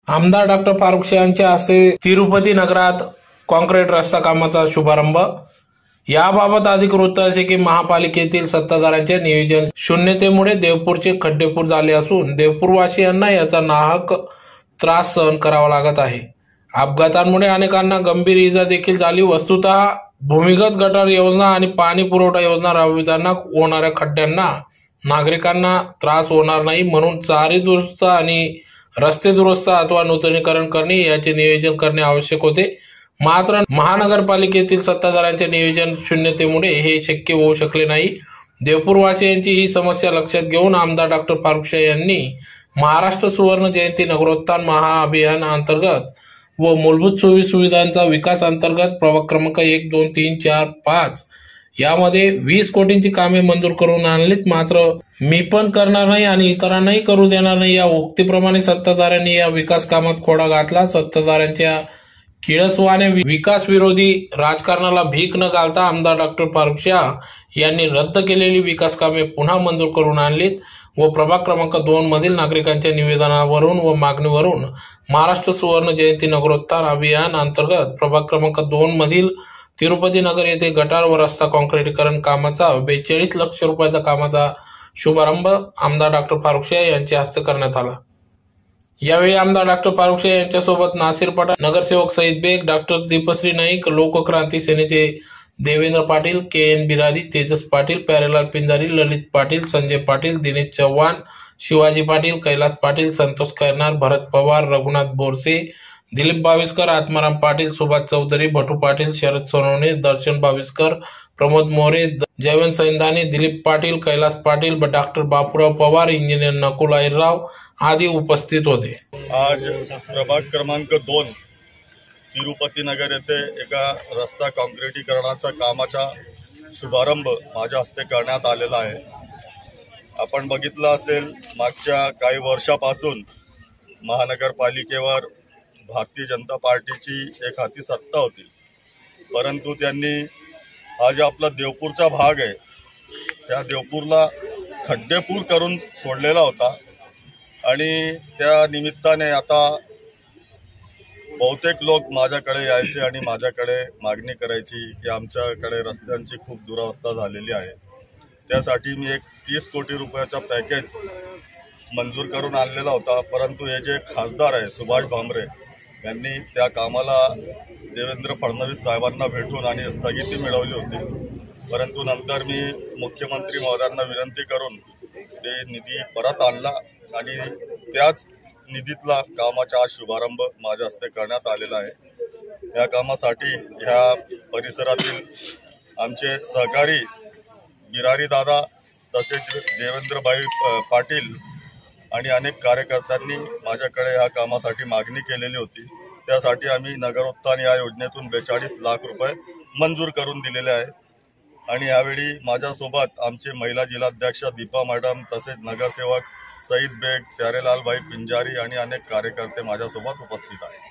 आमदार डॉक्टर फारुख शेख यांच्या हस्ते तिरुपती नगरात कॉन्क्रीट रस्ता कामाचा शुभारंभ। याबाबत अधिक वृत्त असे की महापालिकेतील सत्ताधाऱ्यांच्या नियोजन शून्यतेमुळे देवपूरचे खड्डेपूर झाले असून देवपूरवासियांना याचा नाहक त्रास सहन करावा लागत आहे। अपघातांमुळे अनेकांना गंभीर इजा देखील झाली। वस्तुतः भूमिगत गटार योजना आणि पाणी पुरवठा योजना राबविताना होणाऱ्या खड्ड्यांना नागरिकांना त्रास होणार नाही म्हणून चारी दुरुस्त आणि रस्ते दुरुस्त अथवा नूतनीकरण करणे याचे नियोजन करणे आवश्यक होते। मात्र महानगरपालिकेतील सत्ताधाऱ्यांच्या नियोजन शून्यतेमुळे हे शक्य होऊ शकले नाही। देवपूरवासियांची ही समस्या लक्षात घेऊन आमदार डॉक्टर फारुख शेख यांनी महाराष्ट्र सुवर्ण जयंती नगरोत्थान महाअभियान अंतर्गत व मूलभूत सुविधांचा विकास अंतर्गत प्रभाग क्रमांक 1, 2, 3, 4, 5 यामध्ये 20 कोटींची कामे मंजूर करून आणलीत। मात्र मी पण करणार नाही आणि इतरांनाही करू देणार नाही या उक्तीप्रमाणे सत्ताधाऱ्यांनी या विकास कामात खोडा घातला। सत्ताधाऱ्यांच्या किळसवाने विकास विरोधी राजकारणाला भीक न घालता आमदार डॉक्टर फारुख शेख यांनी रद्द केलेली विकास कामे पुन्हा मंजूर करून आणलीत व प्रभाग क्रमांक 2 मधील नागरिकांच्या निवेदनावरून व मागणीवरून महाराष्ट्र सुवर्ण जयंती नगरोत्थान अभियान अंतर्गत प्रभाग क्रमांक 2 मधील तिरुपती नगर येथे गटार व रस्ता कॉन्क्रीटीकरण कामाचा 42 लाख रुपयाचा कामाचा शुभारंभ आमदार डॉक्टर फारुख शेख यांच्या हस्ते करण्यात आला। यावेळी आमदार डॉक्टर फारुख शेख यांच्यासोबत नासिर पठाण, नगरसेवक सईद बेग, डॉक्टर दीपश्री नाईक, लोकक्रांती सेनेचे देवेंद्र पाटील, के.एन. बिरारी, तेजस पाटील, प्यारेलाल पिंजारी, ललित पाटील, संजय पाटील, दिनेश चव्हाण, शिवाजी पाटील, कैलास पाटील, संतोष खैरनार, भरत पवार, रघुनाथ बोरसे, दिलीप बाविस्कर, आत्माराम पाटील, सुभाष चौधरी, भटू पाटील, शरद सोनवणे, दर्शन बाविस्कर, प्रमोद मोरे, जयवंत सैंदाने, दिलीप पाटील, कैलास पाटील, डॉक्टर बापूराव पवार, इंजिनियर नकुल अहिरराव आदी उपस्थित होते। आज प्रभाग क्रमांक 2 तिरुपती नगर येथे एका रस्ता कॉन्क्रीटीकरणाचा कामाचा शुभारंभ माझ्या हस्ते करण्यात आलेला आहे। आपण बघितलं असेल मागच्या काही वर्षापासून महानगरपालिकेवर भारतीय जनता पार्टीची एक हाती सत्ता होती, परंतु त्यांनी हा जो आपला देवपूरचा भाग आहे त्या देवपूरला खड्डेपूर करून सोडलेला होता आणि त्या निमित्ताने आता बहुतेक लोक माझ्याकडे यायचे आणि माझ्याकडे मागणी करायची की आमच्याकडे रस्त्यांची खूप दुरावस्था झालेली आहे। त्यासाठी मी एक 30 कोटी रुपयाचा पॅकेज मंजूर करून आणलेला होता, परंतु हे जे खासदार आहे सुभाष भामरे यांनी त्या कामाला देवेंद्र फडणवीस साहेबांना भेटून आणि स्थगिती मिळवली होती। परंतु नंतर मी मुख्यमंत्री महोदयांना विनंती करून ते निधी परत आणला आणि त्याच निधीतला कामाचा आज शुभारंभ माझ्या हस्ते करण्यात आलेला आहे। या कामासाठी ह्या परिसरातील आमचे सहकारी बिरारी दादा तसेच देवेंद्रभाई पाटील आणि अनेक कार्यकर्त्यांनी माझ्याकडे या कामासाठी मागणी केलेली होती। त्यासाठी आम्ही नगरोत्थान या योजनेतून 42 लाख रुपये मंजूर करून दिलेले आहे आणि यावेळी माझ्यासोबत आमचे महिला जिल्हाध्यक्ष दीपा मॅडम तसेच नगरसेवक सईद बेग, प्यारेलाल भाई पिंजारी आणि अनेक कार्यकर्ते माझ्यासोबत उपस्थित आहेत।